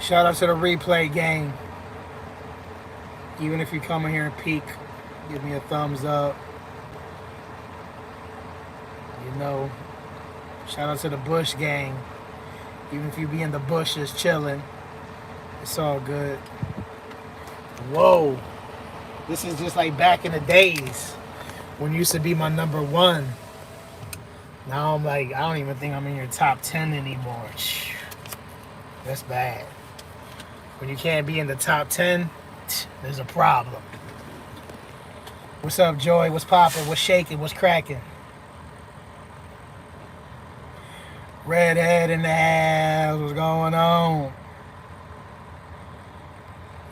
Shout out to the replay gang. Even if you come in here and peek, give me a thumbs up. You know, shout out to the Bush gang. Even if you be in the bushes chilling, it's all good. Whoa. This is just like back in the days when you used to be my number one. Now I'm like, I don't even think I'm in your top 10 anymore. That's bad. When you can't be in the top 10, there's a problem. What's up, Joy? What's poppin'? What's shaking? What's cracking? Redhead in the house. What's going on?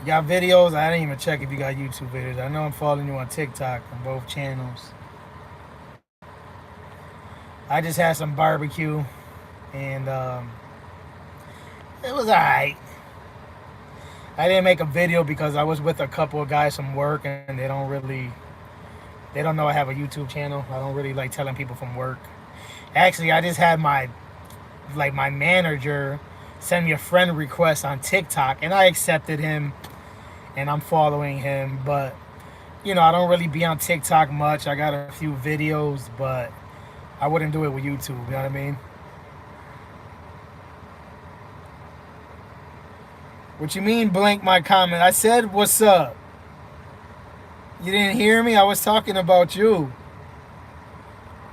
You got videos? I didn't even check if you got YouTube videos. I know I'm following you on TikTok on both channels. I just had some barbecue and it was alright. I didn't make a video because I was with a couple of guys from work and they don't know I have a YouTube channel. I don't really like telling people from work. Actually, I just had my manager send me a friend request on TikTok and I accepted him and I'm following him, but you know, I don't really be on TikTok much. I got a few videos, but I wouldn't do it with YouTube, you know what I mean? What you mean blank my comment? I said what's up. You didn't hear me? I was talking about you.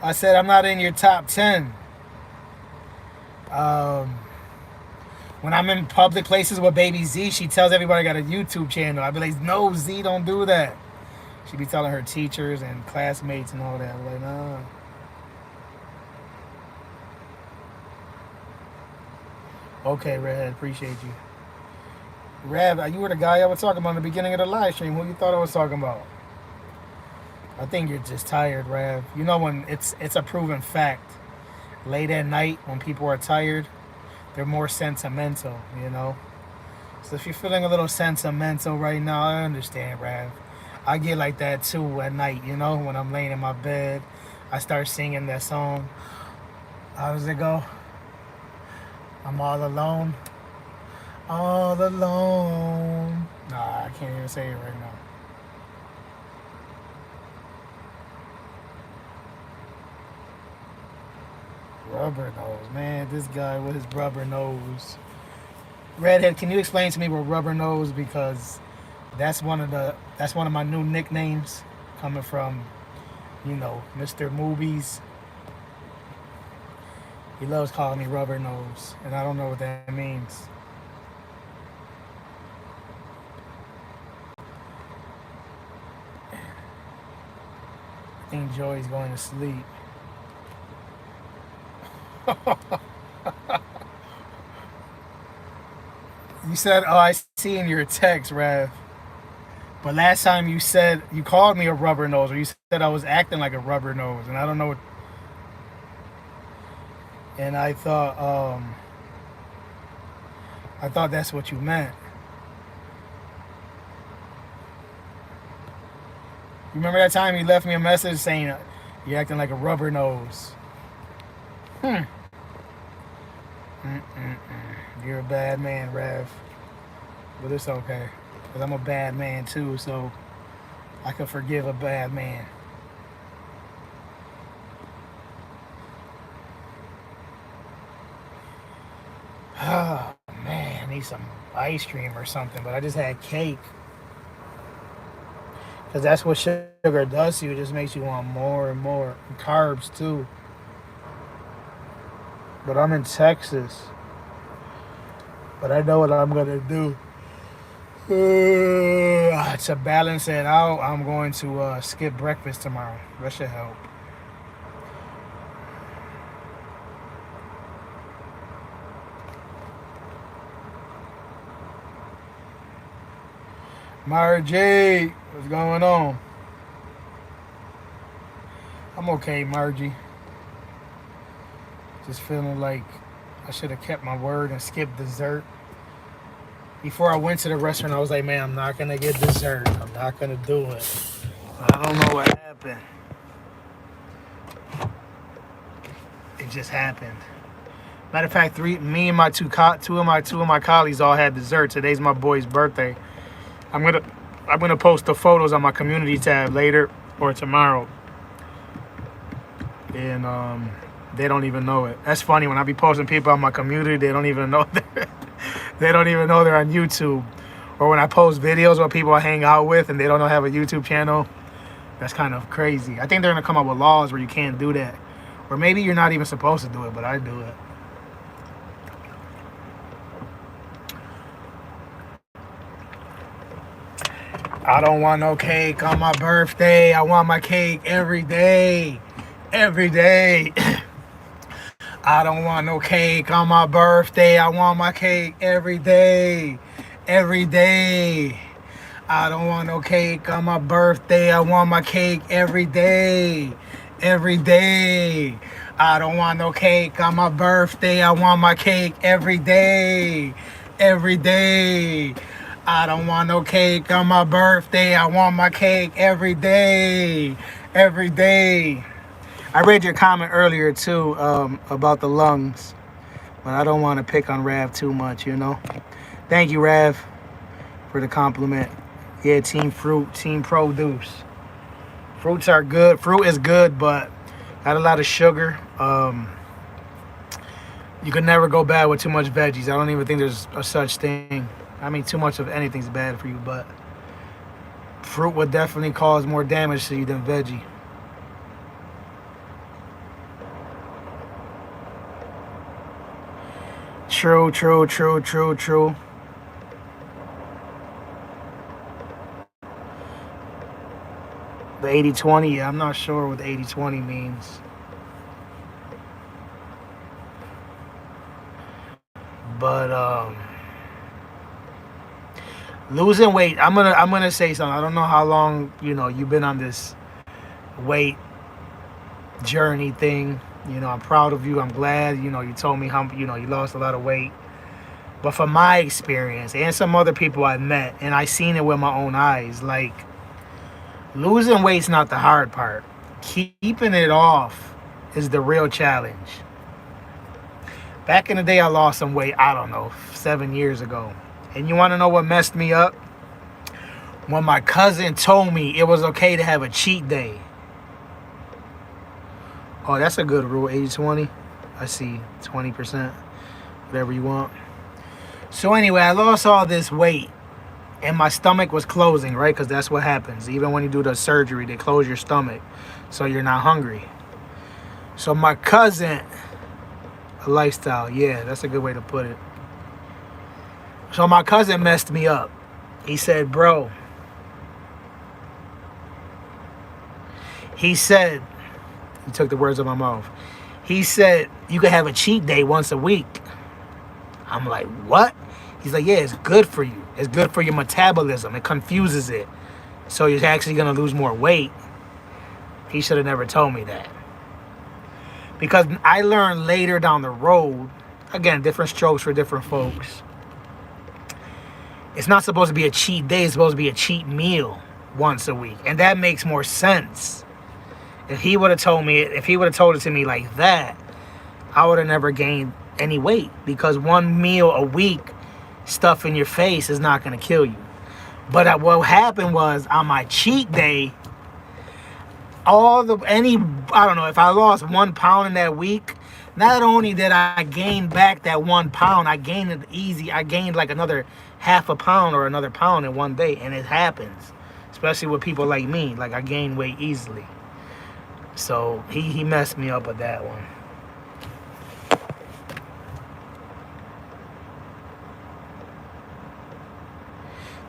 I said I'm not in your top 10. When I'm in public places with Baby Z, she tells everybody I got a YouTube channel. I'd be like, no, Z, don't do that. She be telling her teachers and classmates and all that. I'm like, nah. Okay, Redhead, appreciate you. Rav, you were the guy I was talking about in the beginning of the live stream. Who you thought I was talking about? I think you're just tired, Rav. You know when it's a proven fact. Late at night, when people are tired, they're more sentimental, you know? So if you're feeling a little sentimental right now, I understand, Rav. I get like that too at night, you know? When I'm laying in my bed, I start singing that song. How does it go? I'm all alone. All alone. Nah, I can't even say it right now. Rubber nose, man. This guy with his rubber nose. Redhead, can you explain to me what rubber nose? Because that's one of my new nicknames coming from, you know, Mr. Movies. He loves calling me rubber nose, and I don't know what that means. I think Joey's going to sleep. You said, oh, I see in your text, Rav. But last time you said, you called me a rubber nose, or you said I was acting like a rubber nose, and I don't know what. And I thought that's what you meant. You remember that time you left me a message saying you're acting like a rubber nose? Mm-mm-mm. You're a bad man, Rav. But it's okay. Because I'm a bad man too, so I can forgive a bad man. Oh, man. I need some ice cream or something, but I just had cake. Because that's what sugar does to you. It just makes you want more and more. And carbs, too. But I'm in Texas. But I know what I'm going to do. To balance it out, I'm going to skip breakfast tomorrow. That should help. Margie, what's going on? I'm okay, Margie. Just feeling like I should have kept my word and skipped dessert. Before I went to the restaurant, I was like, man, I'm not going to get dessert. I'm not going to do it. I don't know what happened. It just happened. Matter of fact, me and my two of my colleagues all had dessert. Today's my boy's birthday. I'm gonna post the photos on my community tab later or tomorrow, and they don't even know it. That's funny, when I be posting people on my community, they don't even know they don't even know they're on YouTube. Or when I post videos of people I hang out with and they don't know have a YouTube channel, that's kind of crazy. I think they're gonna come up with laws where you can't do that, or maybe you're not even supposed to do it, but I do it. I don't want no cake on my birthday. I want my cake every day. Every day. I don't want no cake on my birthday. I want my cake every day. Every day. I don't want no cake on my birthday. I want my cake every day. Every day. I don't want no cake on my birthday. I want my cake every day. Every day. I don't want no cake on my birthday. I want my cake every day. Every day. I read your comment earlier too, about the lungs, but I don't want to pick on Rav too much, you know. Thank you, Rav, for the compliment. Yeah, team fruit, team produce. Fruits are good. Fruit is good, but got a lot of sugar. You can never go bad with too much veggies. I don't even think there's a such thing. I mean, too much of anything's bad for you, but fruit would definitely cause more damage to you than veggie. True, true, true, true, true. The 80-20, yeah, I'm not sure what the 80-20 means. But losing weight, I'm gonna say something. I don't know how long, you've been on this weight journey thing. I'm proud of you. I'm glad, you told me how, you lost a lot of weight. But from my experience and some other people I've met, and I seen it with my own eyes, like, losing weight's not the hard part. Keeping it off is the real challenge. Back in the day, I lost some weight, I don't know, 7 years ago. And you want to know what messed me up? When my cousin told me it was okay to have a cheat day. Oh, that's a good rule, 80-20. I see, 20%, whatever you want. So anyway, I lost all this weight. And my stomach was closing, right? Because that's what happens. Even when you do the surgery, they close your stomach so you're not hungry. So my cousin, a lifestyle, yeah, that's a good way to put it. So my cousin messed me up. He said, bro, he took the words out of my mouth. He said, you can have a cheat day once a week. I'm like, what? He's like, yeah, it's good for you. It's good for your metabolism. It confuses it. So you're actually going to lose more weight. He should have never told me that. Because I learned later down the road, again, different strokes for different folks. It's not supposed to be a cheat day. It's supposed to be a cheat meal once a week. And that makes more sense. If he would have told it to me like that, I would have never gained any weight. Because one meal a week, stuff in your face, is not going to kill you. But what happened was, on my cheat day, I don't know, if I lost 1 pound in that week, not only did I gain back that 1 pound, I gained it easy. I gained like another half a pound or another pound in one day. And it happens, especially with people like me. Like, I gain weight easily. So he messed me up with that one.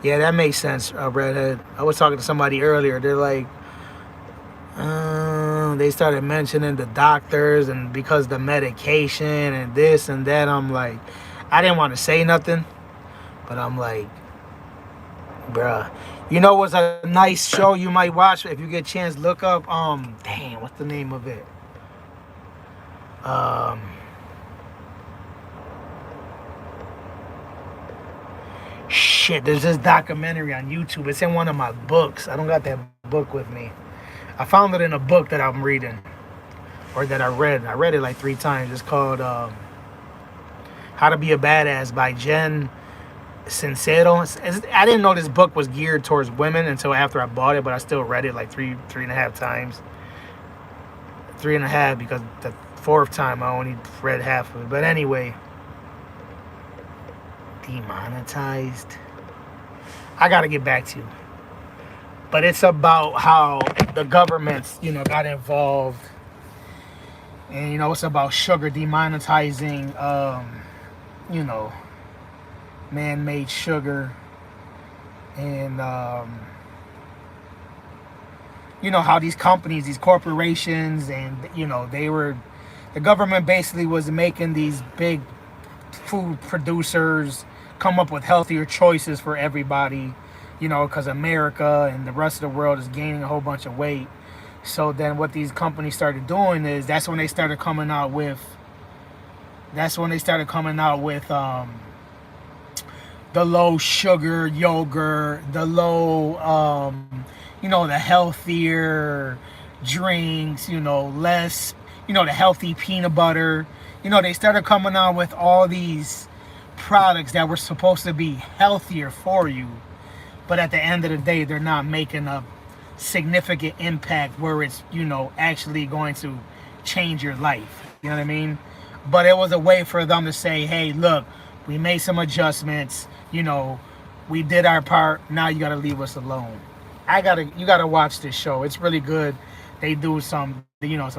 Yeah, that makes sense, Redhead. I was talking to somebody earlier. They're like, they started mentioning the doctors and because the medication and this and that. I'm like, I didn't want to say nothing, but I'm like, bruh. You know what's a nice show you might watch if you get a chance? Look up, dang, what's the name of it? Shit, there's this documentary on YouTube. It's in one of my books. I don't got that book with me. I found it in a book that I'm reading, or that I read. I read it like 3 times. It's called How to Be a Badass by Jen Sincero. I didn't know this book was geared towards women until after I bought it, but I still read it like three and a half times. 3.5 because the fourth time I only read half of it. But anyway, demonetized. I gotta get back to you. But it's about how the governments, got involved. And, it's about sugar demonetizing, man-made sugar. And, how these companies, these corporations, and, the government basically was making these big food producers come up with healthier choices for everybody, because America and the rest of the world is gaining a whole bunch of weight. So then what these companies started doing is that's when they started coming out with the low sugar yogurt, the low the healthier drinks, less, the healthy peanut butter. They started coming out with all these products that were supposed to be healthier for you, but at the end of the day, they're not making a significant impact where it's, actually going to change your life. You know what I mean? But it was a way for them to say, hey, look, we made some adjustments, we did our part, now you gotta leave us alone. You gotta watch this show. It's really good. They do some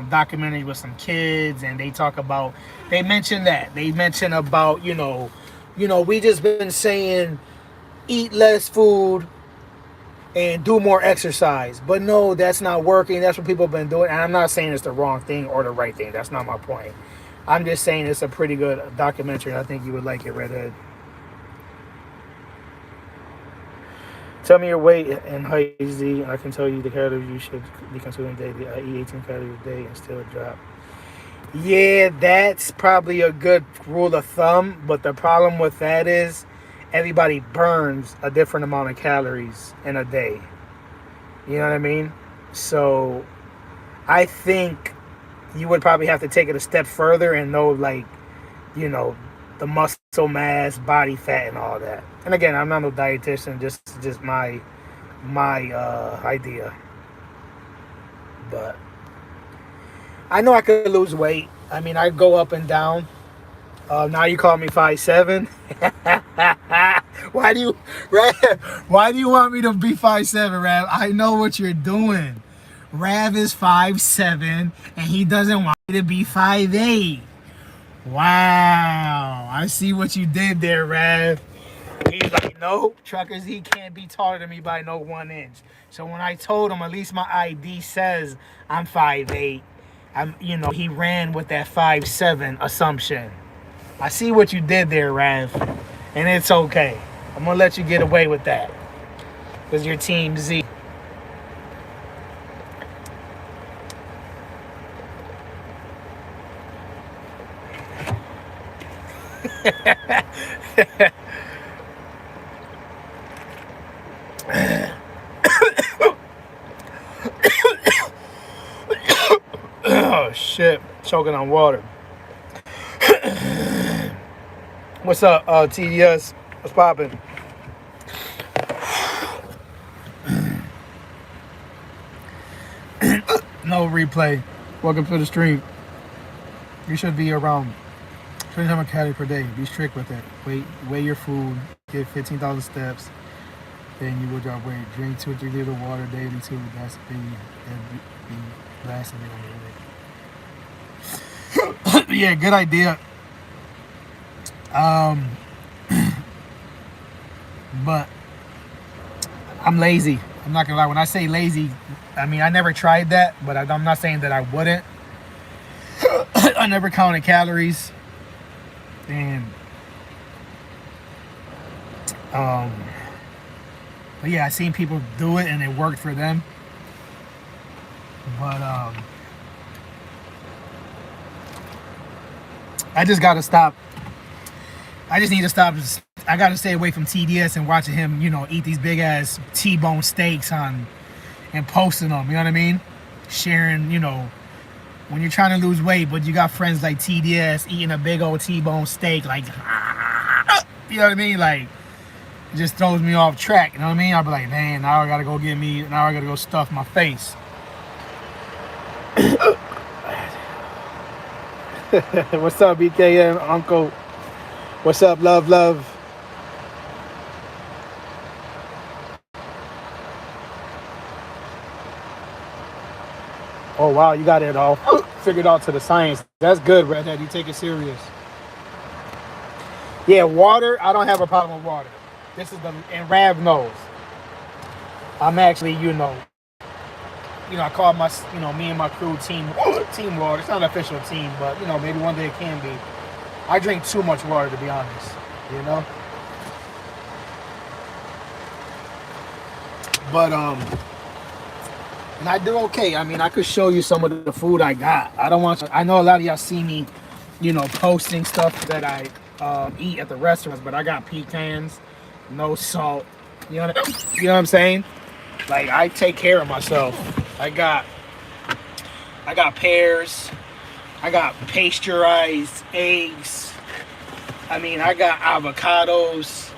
documentary with some kids, and they mention about, we just been saying eat less food and do more exercise. But no, that's not working. That's what people have been doing. And I'm not saying it's the wrong thing or the right thing. That's not my point. I'm just saying it's a pretty good documentary. I think you would like it, Redhead. Tell me your weight and height, Z. I can tell you the calories you should be consuming daily. I eat 18 calories a day and still drop. Yeah, that's probably a good rule of thumb. But the problem with that is everybody burns a different amount of calories in a day. You know what I mean? So I think you would probably have to take it a step further and know, the muscle mass, body fat, and all that. And again, I'm not no dietitian, just my idea. But I know I could lose weight. I mean, I go up and down. Now you call me 5'7". Why do you want me to be 5'7", Rav? I know what you're doing. Rav is 5'7", and he doesn't want me to be 5'8". Wow, I see what you did there, Rav. He's like, no, truckers, he can't be taller than me by no 1 inch. So when I told him, at least my ID says I'm 5'8", he ran with that 5'7" assumption. I see what you did there, Rav, and it's okay. I'm gonna let you get away with that because you're Team Z. Oh shit, choking on water. What's up, TDS? What's poppin'? No replay. Welcome to the stream. You should be around 300 calories per day. Be strict with it. Weigh your food. Get 15,000 steps. Then you will drop weight. Drink 2 or 3 liters of water daily too. That'd be lasting on the Yeah, good idea. But I'm lazy. I'm not gonna lie. When I say lazy, I mean I never tried that, but I'm not saying that I wouldn't. I never counted calories, and but yeah, I seen people do it and it worked for them. But I just gotta stop. I just need to stop. I gotta stay away from TDS and watching him, eat these big ass T-bone steaks and posting them. You know what I mean? Sharing, when you're trying to lose weight, but you got friends like TDS eating a big old T-bone steak, like, you know what I mean? Like, it just throws me off track, you know what I mean? I'll be like, man, now I gotta go now I gotta go stuff my face. What's up, BKM, Uncle? What's up, love, love? Oh, wow, you got it all figured out to the science. That's good, Redhead. You take it serious. Yeah, water, I don't have a problem with water. And Rav knows. I'm actually, I call me and my crew team water. It's not an official team, but, maybe one day it can be. I drink too much water, to be honest, But, and I do okay. I mean, I could show you some of the food I got. I know a lot of y'all see me, posting stuff that I eat at the restaurants, but I got pecans, no salt. You know what I'm saying? Like, I take care of myself. I got pears. I got pasteurized eggs. I mean, I got avocados.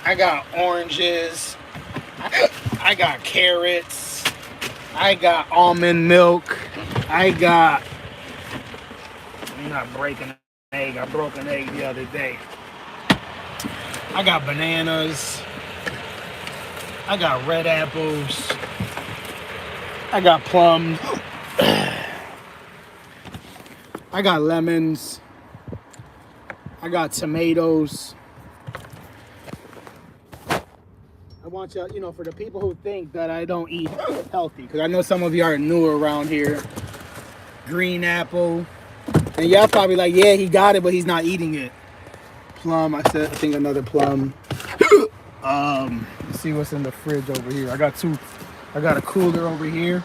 I got oranges. I got carrots. I got almond milk. I'm not breaking an egg. I broke an egg the other day. I got bananas. I got red apples. I got plums. I got lemons. I got tomatoes. I want y'all, for the people who think that I don't eat healthy, because I know some of you are new around here. Green apple. And y'all probably like, yeah, he got it, but he's not eating it. Plum, I think another plum. Let's see what's in the fridge over here. I got a cooler over here.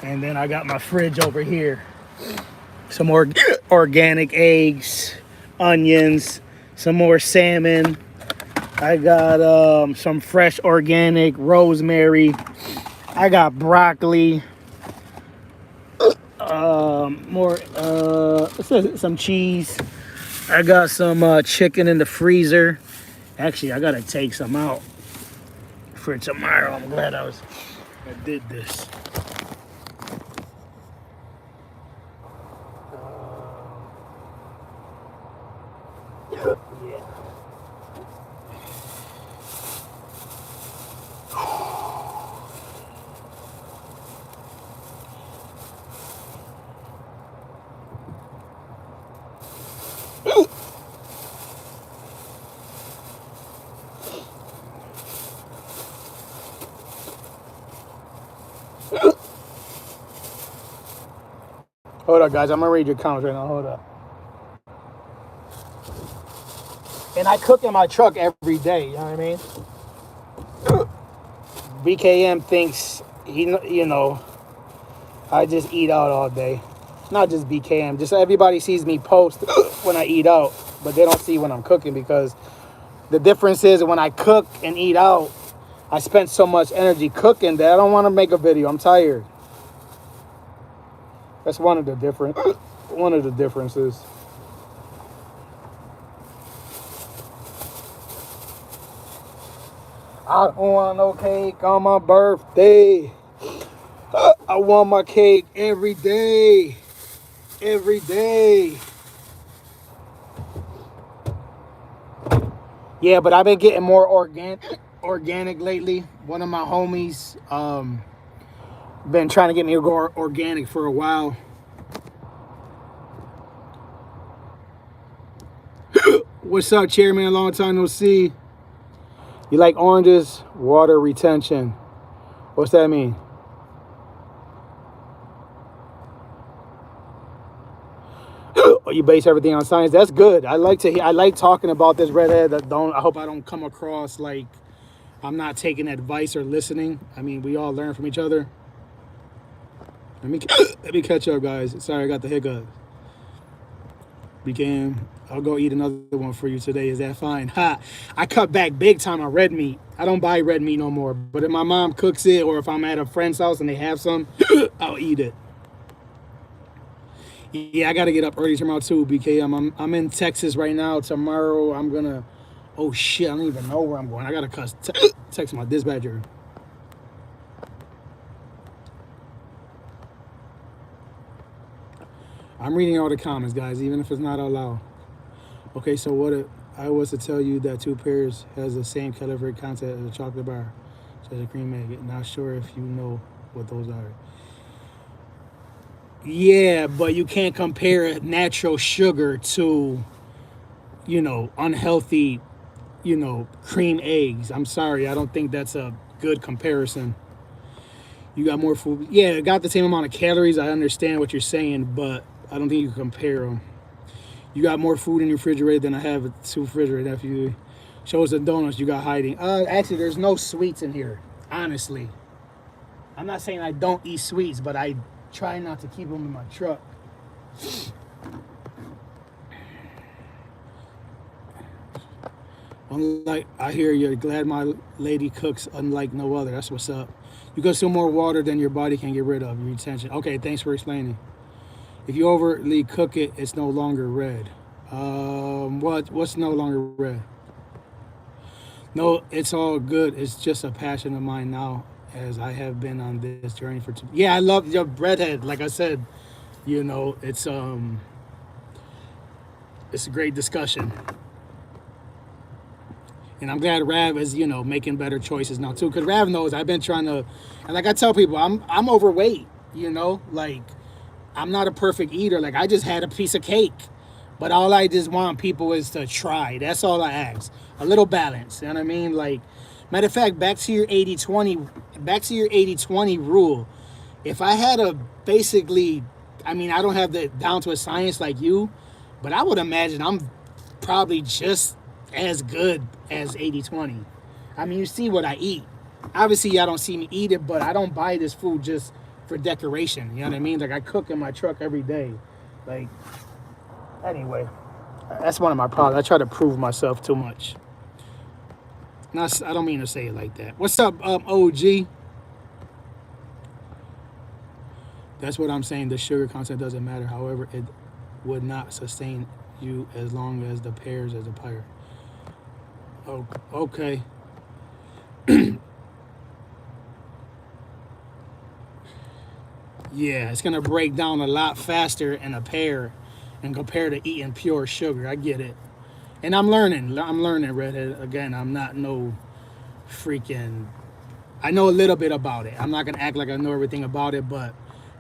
And then I got my fridge over here. Some more organic eggs, onions, some more salmon. I got some fresh organic rosemary. I got broccoli. Some cheese. I got some chicken in the freezer. Actually, I gotta take some out for tomorrow. I'm glad I did this. Yeah. Hold up, guys. I'm gonna read your comments right now. Hold up. And I cook in my truck every day. You know what I mean? BKM thinks I just eat out all day. Not just BKM. Just everybody sees me post when I eat out, but they don't see when I'm cooking, because the difference is when I cook and eat out, I spend so much energy cooking that I don't want to make a video. I'm tired. That's one of the differences. I don't want no cake on my birthday. I want my cake every day. Every day. Yeah, but I've been getting more organic lately. One of my homies been trying to get me to go organic for a while. What's up, Chairman? Long time no see. You like oranges? Water retention. What's that mean? You base everything on science. That's good. I like talking about this, Redhead. I hope I don't come across like I'm not taking advice or listening. I mean, we all learn from each other. Let me catch up, guys. Sorry, I got the hiccup. I'll go eat another one for you today. Is that fine? Ha! I cut back big time on red meat. I don't buy red meat no more. But if my mom cooks it, or if I'm at a friend's house and they have some, I'll eat it. Yeah, I gotta get up early tomorrow too, BK. I'm in Texas right now. Tomorrow I'm gonna. Oh shit! I don't even know where I'm going. I gotta text my dispatcher. I'm reading all the comments, guys, even if it's not out loud. Okay, so what if I was to tell you that two pears has the same calorific content as a chocolate bar, such as a cream egg? Not sure if you know what those are. Yeah, but you can't compare natural sugar to, unhealthy, cream eggs. I'm sorry, I don't think that's a good comparison. You got more food. Yeah, it got the same amount of calories. I understand what you're saying, but I don't think you can compare them. You got more food in your refrigerator than I have two refrigerators. If you show us the donuts you got hiding. Actually, there's no sweets in here. Honestly, I'm not saying I don't eat sweets, but I try not to keep them in my truck. Unlike, I hear you're glad my lady cooks unlike no other. That's what's up. You consume more water than your body can get rid of. Your retention. Okay, thanks for explaining. If you overly cook it, it's no longer red. What's no longer red? No, it's all good. It's just a passion of mine now, as I have been on this journey for two. Yeah, I love your breadhead. Like I said, it's a great discussion, and I'm glad Rav is making better choices now too. Because Rav knows I've been trying to, and like I tell people, I'm overweight. Like I'm not a perfect eater. Like I just had a piece of cake. But all I just want people is to try. That's all I ask. A little balance. You know what I mean? Like, matter of fact, back to your 80-20 rule. If I had a basically, I mean, I don't have the down to a science like you, but I would imagine I'm probably just as good as 80-20. I mean, you see what I eat. Obviously, y'all don't see me eat it, but I don't buy this food just for decoration. You know what I mean? Like, I cook in my truck every day. Like, anyway, that's one of my problems. I try to prove myself too much. I don't mean to say it like that. What's up, OG? That's what I'm saying. The sugar content doesn't matter. However, it would not sustain you as long as the pears as a pear. Oh, okay. Yeah, it's gonna break down a lot faster in a pear and compared to eating pure sugar. I get it. And I'm learning. Redhead. Again, I'm not no freaking. I know a little bit about it. I'm not gonna act like I know everything about it, but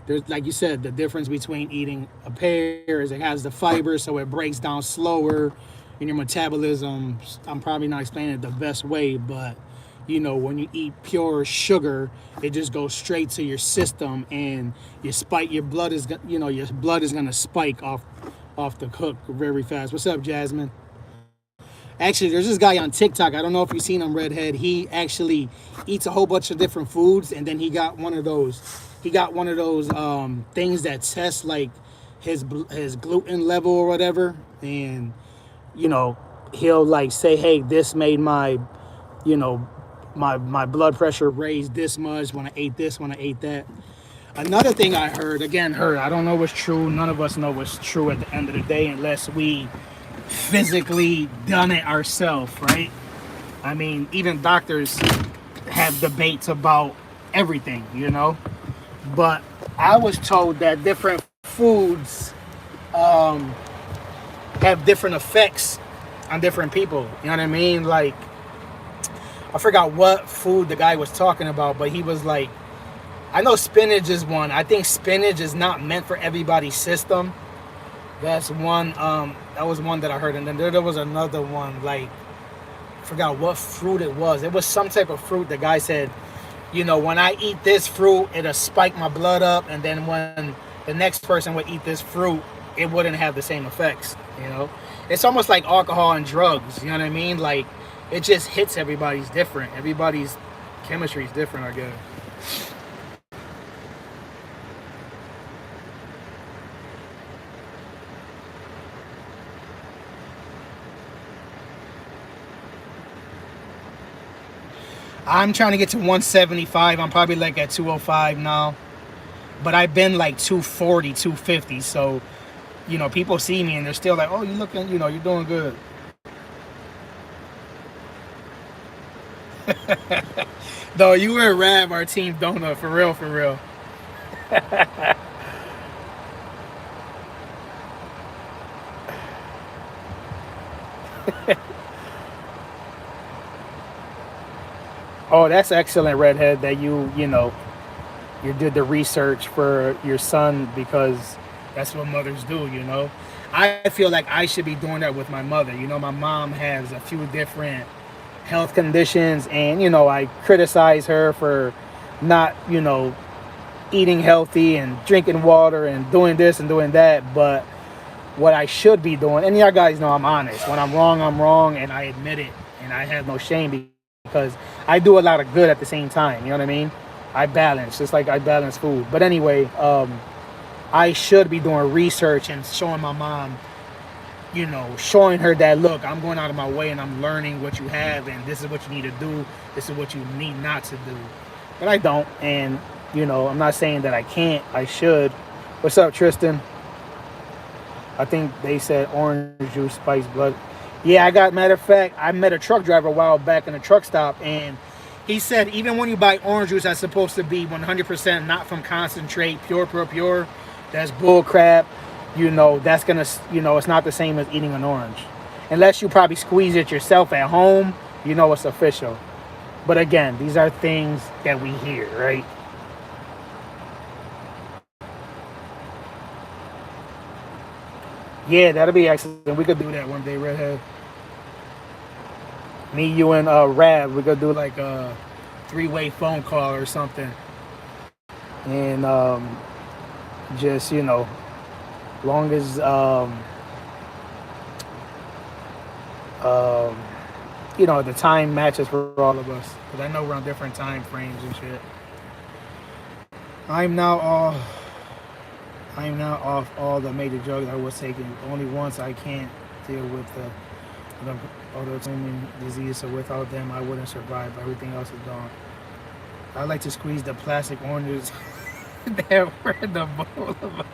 there's, like you said, the difference between eating a pear is it has the fiber, so it breaks down slower in your metabolism. I'm probably not explaining it the best way, but when you eat pure sugar, it just goes straight to your system, and your blood is gonna spike off the hook very fast. What's up, Jasmine? Actually, there's this guy on TikTok. I don't know if you've seen him, Redhead. He actually eats a whole bunch of different foods, and then he got one of those. He got one of those things that test like his gluten level or whatever, and he'll like say, "Hey, this made my, my blood pressure raised this much when I ate this, when I ate that." Another thing I heard, I don't know what's true. None of us know what's true at the end of the day unless we physically done it ourselves, right? I mean, even doctors have debates about everything, But I was told that different foods have different effects on different people. You know what I mean? Like, I forgot what food the guy was talking about, but he was like, I know spinach is one. I think spinach is not meant for everybody's system. That's one. That was one that I heard, and then there was another one. Like, I forgot what fruit it was. It was some type of fruit. The guy said, when I eat this fruit, it'll spike my blood up, and then when the next person would eat this fruit, it wouldn't have the same effects. It's almost like alcohol and drugs. You know what I mean? Like, it just hits everybody's different. Everybody's chemistry is different, I guess. I'm trying to get to 175. I'm probably like at 205 now. but I've been like 240, 250. So, people see me and they're still like, oh, you looking, you're doing good. Though you were Rav, our team donut, for real, for real. Oh, that's excellent, Redhead, that you did the research for your son, because that's what mothers do. I feel like I should be doing that with my mother. My mom has a few different health conditions, and I criticize her for not, eating healthy and drinking water and doing this and doing that. But what I should be doing, and y'all guys know I'm honest. When I'm wrong, and I admit it, and I have no shame, because I do a lot of good at the same time. You know what I mean? I balance, just like I balance food. But anyway, I should be doing research and showing my mom, showing her that, look, I'm going out of my way and I'm learning what you have, and this is what you need to do. This is what you need not to do. But I don't, and I'm not saying that I can't. I should. What's up, Tristan? I think they said orange juice spikes blood. Yeah, matter of fact, I met a truck driver a while back in a truck stop, and he said even when you buy orange juice that's supposed to be 100% not from concentrate, pure, pure, pure, that's bull crap. That's going to, it's not the same as eating an orange. Unless you probably squeeze it yourself at home, it's official. But again, these are things that we hear, right? Yeah, that'll be excellent. We could do that one day, Redhead. Me, you, and Rab, we could do like a three-way phone call or something. And just, long as um, the time matches for all of us, because I know we're on different time frames and shit. I'm now all I am now off all the major drugs I was taking. Only once I can't deal with the autoimmune disease, so without them I wouldn't survive. Everything else is gone. I like to squeeze the plastic oranges that were in the bowl of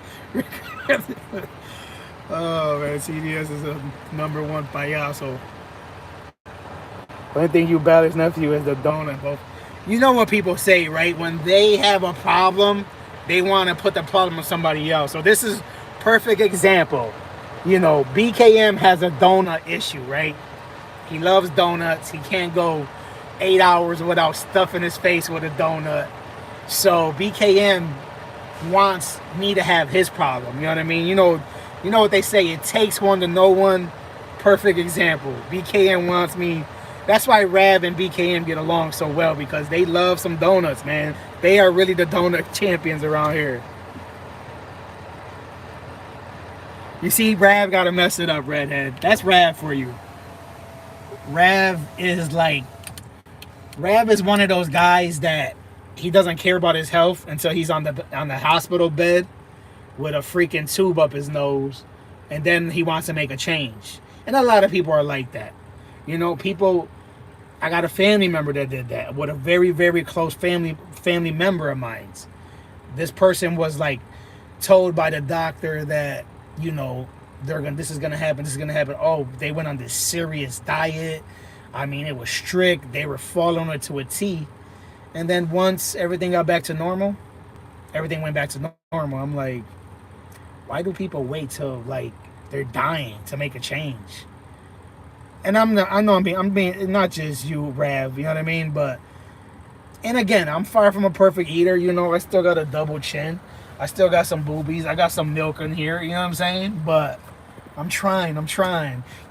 Oh man, CDS is a number one payaso. The only thing you balance nephew is the donut. Both. You know what people say, right? When they have a problem, they want to put the problem on somebody else. So this is perfect example. BKM has a donut issue, right? He loves donuts. He can't go 8 hours without stuffing his face with a donut. So BKM wants me to have his problem. You know what I mean? You know what they say, it takes one to know one. Perfect example. BKM wants me. That's why Rav and BKM get along so well, because they love some donuts, man. They are really the donut champions around here. You see, Rav got to mess it up, Redhead. That's Rav for you. Rav is one of those guys that he doesn't care about his health until he's on the hospital bed with a freaking tube up his nose, and then he wants to make a change. And a lot of people are like that. People. I got a family member that did that with a very, very close family member of mine. This person was like told by the doctor that this is gonna happen. This is gonna happen. Oh, they went on this serious diet. I mean, it was strict. They were following it to a T. And then once everything got back to normal, everything went back to normal. I'm like, why do people wait till like they're dying to make a change? And I know I'm being not just you, Rav, you know what I mean? But, and again, I'm far from a perfect eater, I still got a double chin. I still got some boobies. I got some milk in here, you know what I'm saying? But I'm trying.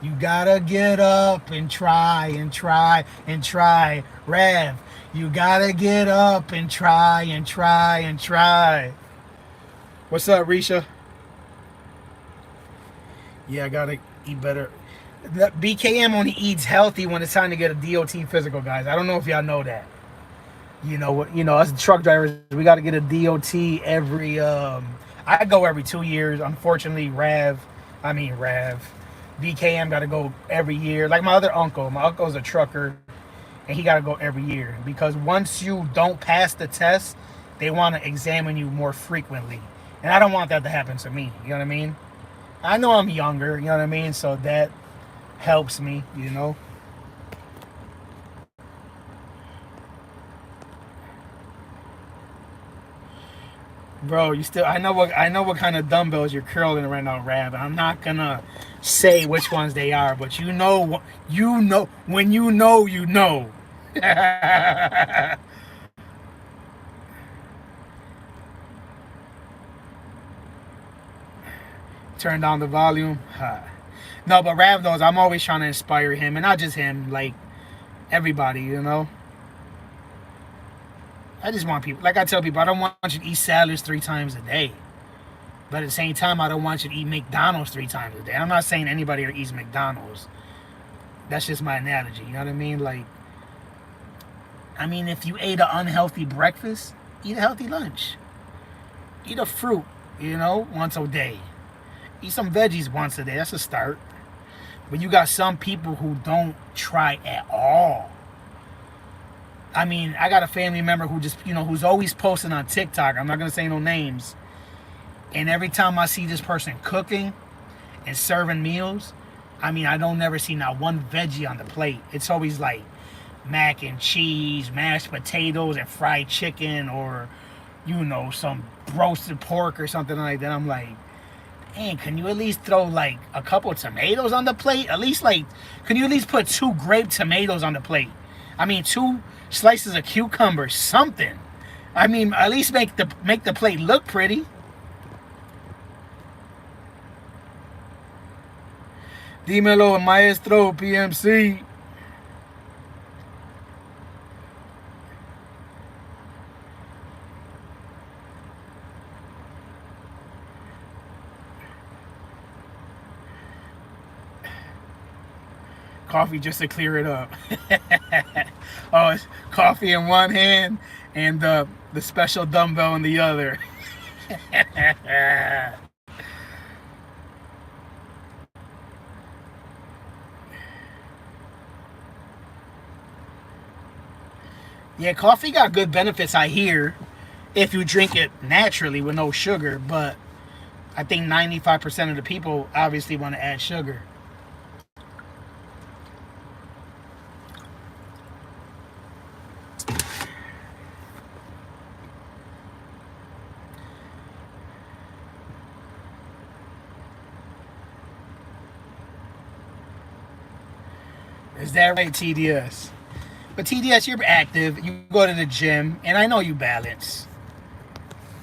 You gotta get up and try and try and try. Rav, you gotta get up and try and try and try. What's up, Risha? Yeah, I gotta eat better. The BKM only eats healthy when it's time to get a DOT physical, guys. I don't know if y'all know that. Us truck drivers, we got to get a DOT every. I go every 2 years. Unfortunately, Rav, BKM got to go every year. Like my other uncle. My uncle's a trucker, and he got to go every year, because once you don't pass the test, they want to examine you more frequently. And I don't want that to happen to me. You know what I mean? I know I'm younger, you know what I mean? So that helps me, you know? Bro, you still I know what kind of dumbbells you're curling right now, Rab. I'm not gonna say which ones they are, but you know when you know. Turn down the volume. Huh. No, but Rav knows I'm always trying to inspire him, and not just him, like everybody, you know. I just want people, like I tell people, I don't want you to eat salads 3 times a day. But at the same time, I don't want you to eat McDonald's 3 times a day. I'm not saying anybody that eats McDonald's. That's just my analogy. You know what I mean? Like, I mean, if you ate an unhealthy breakfast, eat a healthy lunch. Eat a fruit, you know, once a day. Eat some veggies once a day. That's a start. But you got some people who don't try at all. I mean, I got a family member who just, who's always posting on TikTok. I'm not going to say no names. And every time I see this person cooking and serving meals, I mean, I don't never see not one veggie on the plate. It's always like mac and cheese, mashed potatoes, and fried chicken, or, some roasted pork or something like that. I'm like, man, can you at least throw like a couple of tomatoes on the plate? At least can you at least put 2 grape tomatoes on the plate? I mean, 2 slices of cucumber, something. I mean, at least make the plate look pretty. Dímelo, maestro, PMC. Coffee just to clear it up. Oh, it's coffee in one hand and the special dumbbell in the other. Yeah, coffee got good benefits, I hear, if you drink it naturally with no sugar, but I think 95% of the people obviously want to add sugar. Is that right, TDS? But TDS, you're active. You go to the gym, and I know you balance.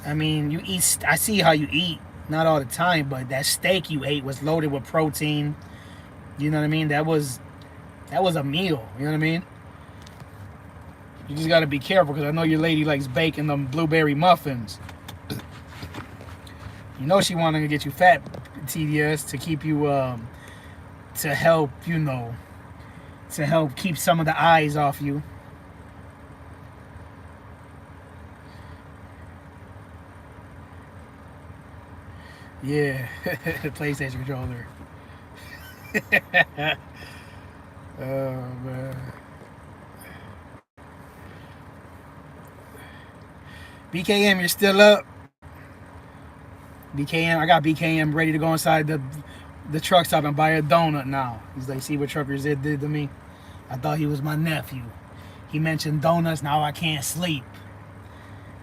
I mean, you eat. I see how you eat. Not all the time, but that steak you ate was loaded with protein. You know what I mean? That was a meal. You know what I mean? You just got to be careful because I know your lady likes baking them blueberry muffins. You know she wanted to get you fat, TDS, to keep you to help to help keep some of the eyes off you. Yeah, PlayStation controller. Oh man. BKM, you're still up. BKM, I got BKM ready to go inside the truck stop and buy a donut now. He's like, see what Truckers did to me? I thought he was my nephew. He mentioned donuts, now I can't sleep.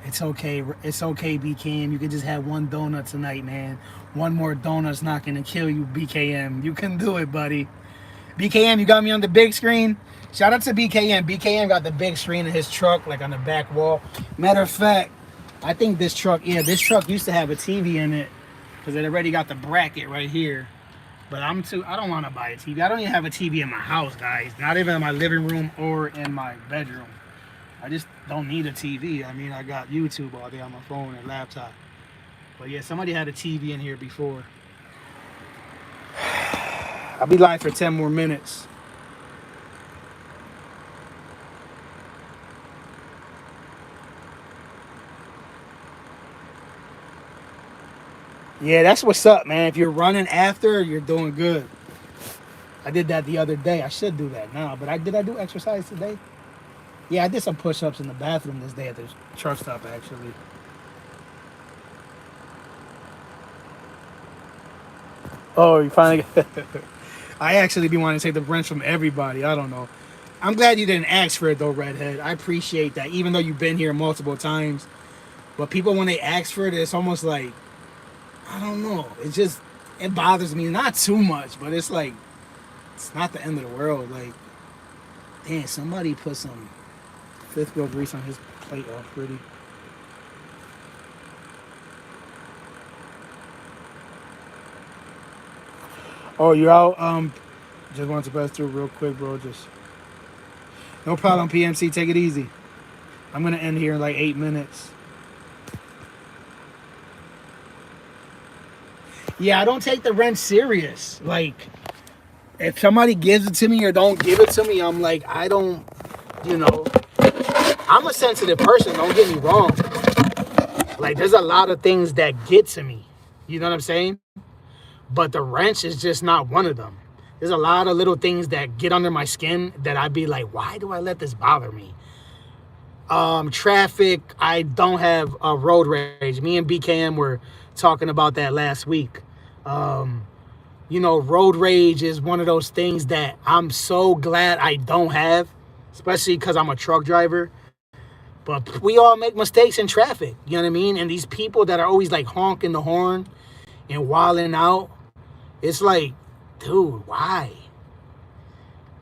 It's okay. It's okay, BKM. You can just have one donut tonight, man. One more donut's not going to kill you, BKM. You can do it, buddy. BKM, you got me on the big screen? Shout out to BKM. BKM got the big screen in his truck, like on the back wall. Matter of fact, I think this truck used to have a TV in it because it already got the bracket right here. But I don't want to buy a TV. I don't even have a TV in my house, guys. Not even in my living room or in my bedroom. I just don't need a TV. I mean, I got YouTube all day on my phone and laptop. But yeah, somebody had a TV in here before. I'll be live for 10 more minutes. Yeah, that's what's up, man. If you're running after, you're doing good. I did that the other day. I should do that now. But did I do exercise today? Yeah, I did some push-ups in the bathroom this day at the truck stop, actually. Oh, you finally. I actually be wanting to take the wrench from everybody. I don't know. I'm glad you didn't ask for it though, Redhead. I appreciate that, even though you've been here multiple times. But people, when they ask for it, it's almost like, I don't know. It bothers me, not too much, but it's like it's not the end of the world. Like, damn, somebody put some fifth wheel grease on his plate all pretty. Oh, you're out. Just wanted to pass through real quick, bro. Just no problem, PMC. Take it easy. I'm gonna end here in like 8 minutes. Yeah, I don't take the rent serious. Like, if somebody gives it to me or don't give it to me, I'm like, I don't, you know, I'm a sensitive person. Don't get me wrong. Like, there's a lot of things that get to me. You know what I'm saying? But the wrench is just not one of them. There's a lot of little things that get under my skin that I'd be like, why do I let this bother me? Traffic, I don't have a road rage. Me and BKM were talking about that last week. Road rage is one of those things that I'm so glad I don't have, especially because I'm a truck driver. But we all make mistakes in traffic, you know what I mean? And these people that are always like honking the horn and wilding out, it's like, dude, why?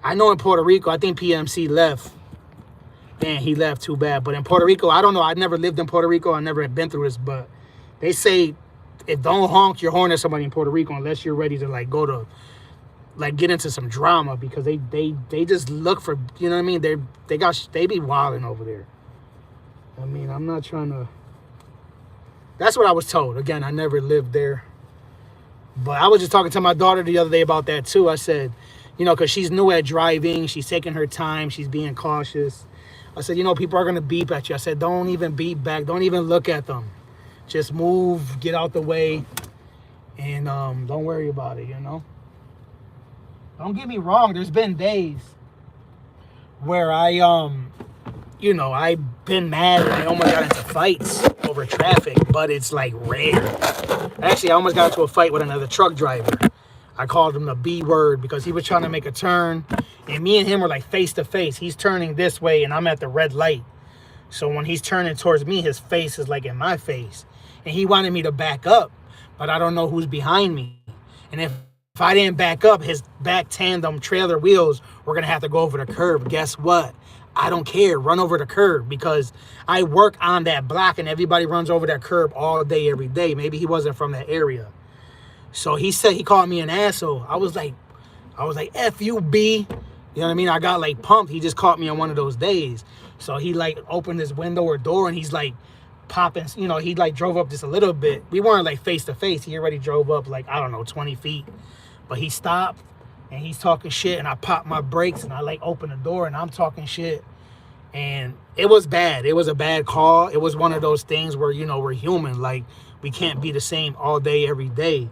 I know in Puerto Rico, I think PMC left. Man, he left, too bad. But in Puerto Rico, I don't know. I never lived in Puerto Rico. I never have been through this. But they say, if don't honk your horn at somebody in Puerto Rico unless you're ready to like go to like get into some drama, because they just look for, you know what I mean? They be wilding over there. I mean, I'm not trying to. That's what I was told. Again, I never lived there. But I was just talking to my daughter the other day about that too. I said, because she's new at driving, she's taking her time, she's being cautious. I said, people are gonna beep at you. I said, don't even beep back, don't even look at them. Just move, get out the way, and don't worry about it, Don't get me wrong, there's been days where I've been mad and I almost got into fights over traffic, but it's like rare. Actually, I almost got into a fight with another truck driver. I called him the B word because he was trying to make a turn, and me and him were like face to face. He's turning this way and I'm at the red light. So when he's turning towards me, his face is like in my face. And he wanted me to back up, but I don't know who's behind me. And if I didn't back up, his back tandem trailer wheels were going to have to go over the curb. Guess what? I don't care. Run over the curb, because I work on that block and everybody runs over that curb all day, every day. Maybe he wasn't from that area. So he said, he called me an asshole. I was like, F you, B. You know what I mean? I got like pumped. He just caught me on one of those days. So he like opened his window or door and he's like popping, he like drove up just a little bit. We weren't like face to face. He already drove up like, I don't know, 20 feet. But he stopped and he's talking shit, and I popped my brakes and I like opened the door and I'm talking shit. And it was bad. It was a bad call. It was one of those things where, we're human. Like, we can't be the same all day, every day.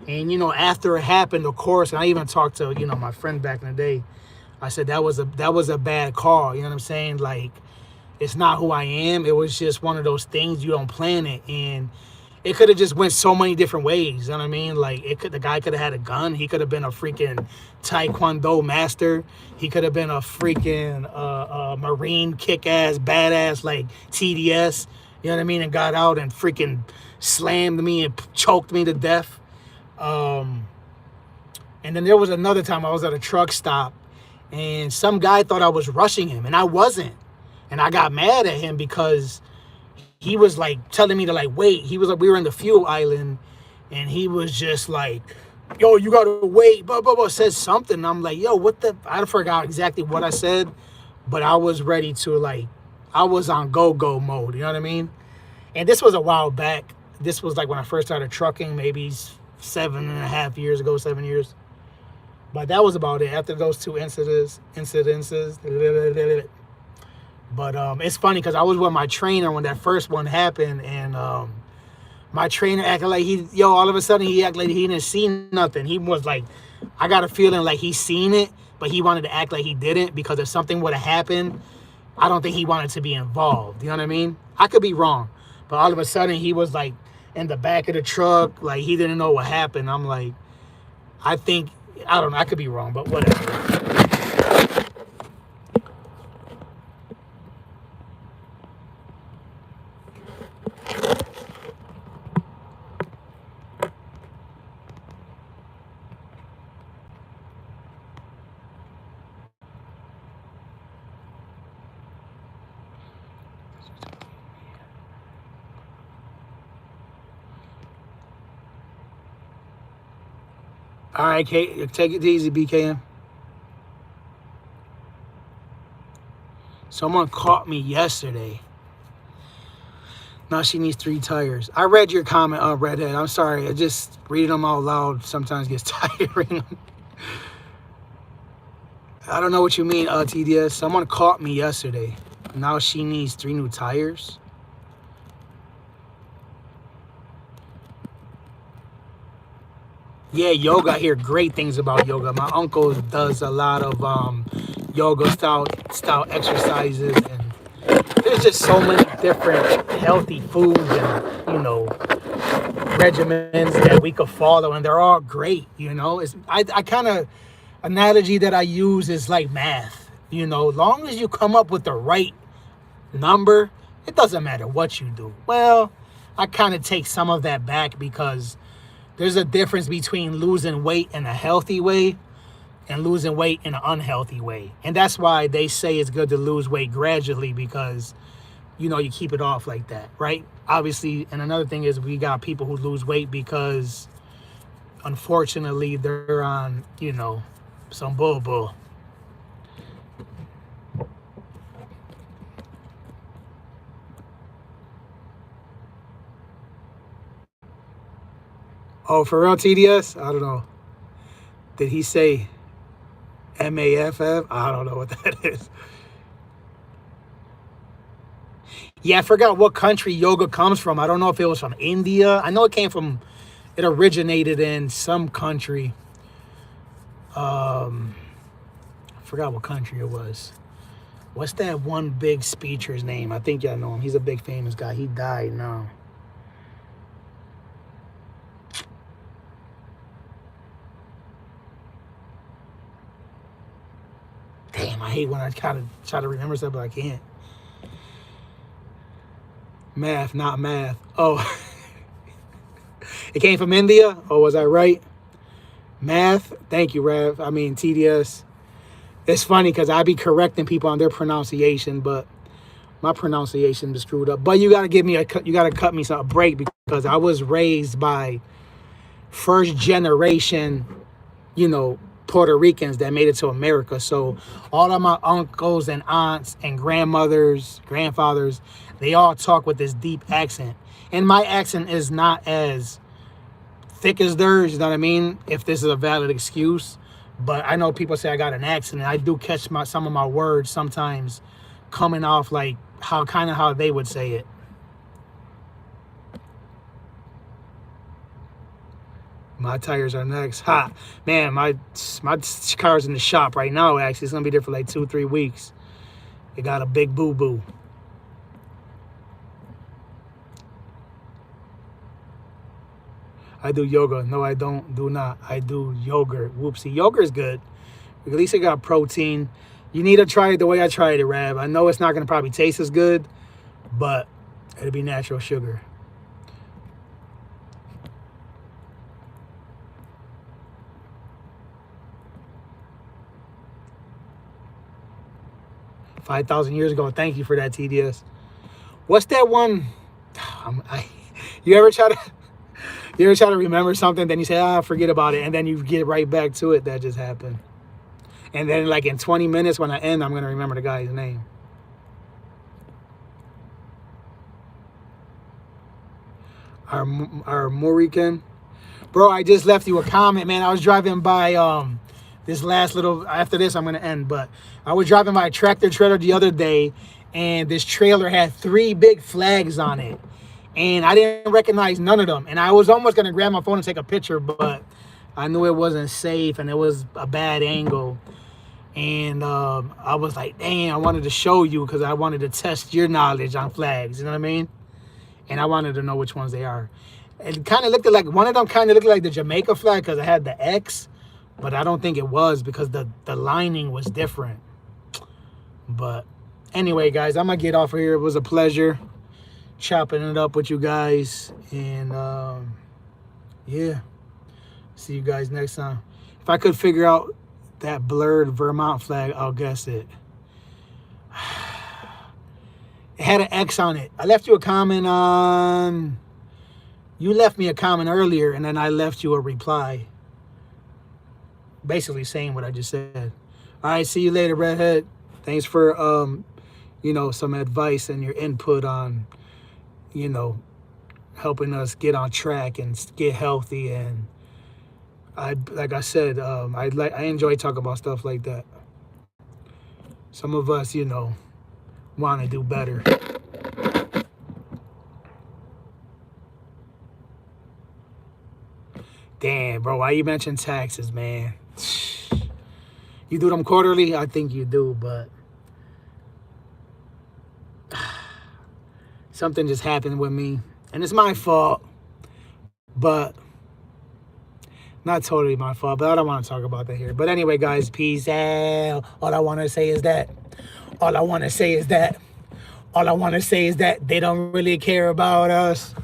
And, after it happened, of course, and I even talked to, my friend back in the day. I said, that was a bad call. You know what I'm saying? Like, it's not who I am. It was just one of those things. You don't plan it. And it could have just went so many different ways. You know what I mean? Like, the guy could have had a gun. He could have been a freaking Taekwondo master. He could have been a freaking Marine kick-ass, badass, like TDS. You know what I mean? And got out and freaking slammed me and choked me to death. And then there was another time I was at a truck stop and some guy thought I was rushing him, and I wasn't. And I got mad at him because he was like telling me to like wait. He was like, we were in the fuel island, and he was just like, yo, you gotta wait, blah blah blah, says something. And I'm like, yo, what the, I forgot exactly what I said, but I was ready to like, I was on go mode, you know what I mean? And this was a while back. This was like when I first started trucking, maybe 7.5 years ago, 7 years. But that was about it. After those two incidences. But it's funny because I was with my trainer when that first one happened, and my trainer acted like all of a sudden he acted like he didn't see nothing. He was like, I got a feeling like he seen it, but he wanted to act like he didn't, because if something would have happened, I don't think he wanted to be involved. You know what I mean? I could be wrong, but all of a sudden he was like in the back of the truck, like he didn't know what happened. I'm like, I think, I don't know, I could be wrong, but whatever. All right, Kate, take it easy, BKM. Someone caught me yesterday. Now she needs 3 tires. I read your comment on Redhead. I'm sorry. I just reading them out loud sometimes gets tiring. I don't know what you mean, TDS. Someone caught me yesterday. Now she needs 3 new tires. Yeah, yoga. I hear great things about yoga. My uncle does a lot of yoga style exercises, and there's just so many different healthy foods and, you know, regimens that we could follow, and they're all great. You know, I kind of analogy that I use is like math. You know, long as you come up with the right number, it doesn't matter what you do. Well, I kind of take some of that back, because there's a difference between losing weight in a healthy way and losing weight in an unhealthy way. And that's why they say it's good to lose weight gradually, because, you know, you keep it off like that, right? Obviously, and another thing is we got people who lose weight because, unfortunately, they're on, you know, some bull. Oh, for real, TDS? I don't know. Did he say MAFF? I don't know what that is. Yeah, I forgot what country yoga comes from. I don't know if it was from India. I know it originated in some country. I forgot what country it was. What's that one big speaker's name? I think y'all know him. He's a big famous guy. He died now. Damn, I hate when I kind of try to remember stuff, but I can't. Math, not math. Oh, it came from India? Oh, was I right? Math? Thank you, Rev. I mean, TDS. It's funny because I be correcting people on their pronunciation, but my pronunciation is screwed up. But you gotta cut me a break, because I was raised by first generation, you know, Puerto Ricans that made it to America. So all of my uncles and aunts and grandmothers, grandfathers, they all talk with this deep accent. And my accent is not as thick as theirs, you know what I mean? If this is a valid excuse. But I know people say I got an accent, and I do catch some of my words sometimes coming off like how they would say it. My tires are next. Ha, man, my car's in the shop right now. Actually, it's gonna be there for like 2-3 weeks. It got a big boo. I do yoga. No, I don't. Do not. I do yogurt. Whoopsie. Yogurt's good. At least it got protein. You need to try it the way I tried it, Rab. I know it's not gonna probably taste as good, but it'll be natural sugar. $5,000 ago. Thank you for that, TDS. What's that one? You ever try to remember something, then you say, forget about it, and then you get right back to it? That just happened. And then, like, in 20 minutes when I end, I'm going to remember the guy's name. Our Morican. Bro, I just left you a comment, man. I was driving by this last little, after this I'm going to end, but I was driving by a tractor trailer the other day, and this trailer had 3 big flags on it, and I didn't recognize none of them, and I was almost going to grab my phone and take a picture, but I knew it wasn't safe, and it was a bad angle, And I was like, dang, I wanted to show you because I wanted to test your knowledge on flags. You know what I mean? And I wanted to know which ones they are. It kind of looked like, one of them kind of looked like the Jamaica flag because it had the X. But I don't think it was because the lining was different. But anyway, guys, I'm going to get off of here. It was a pleasure chopping it up with you guys. And yeah, see you guys next time. If I could figure out that blurred Vermont flag, I'll guess it. It had an X on it. I left you a comment on... You left me a comment earlier, and then I left you a reply. Basically saying what I just said. All right, see you later, Redhead. Thanks for, you know, some advice and your input on, you know, helping us get on track and get healthy. And like I said, I enjoy talking about stuff like that. Some of us, you know, want to do better. Damn, bro, why you mention taxes, man? You do them quarterly? I think you do, but something just happened with me, and it's my fault, but not totally my fault, but I don't want to talk about that here. But anyway, guys, peace out. All I want to say is that they don't really care about us.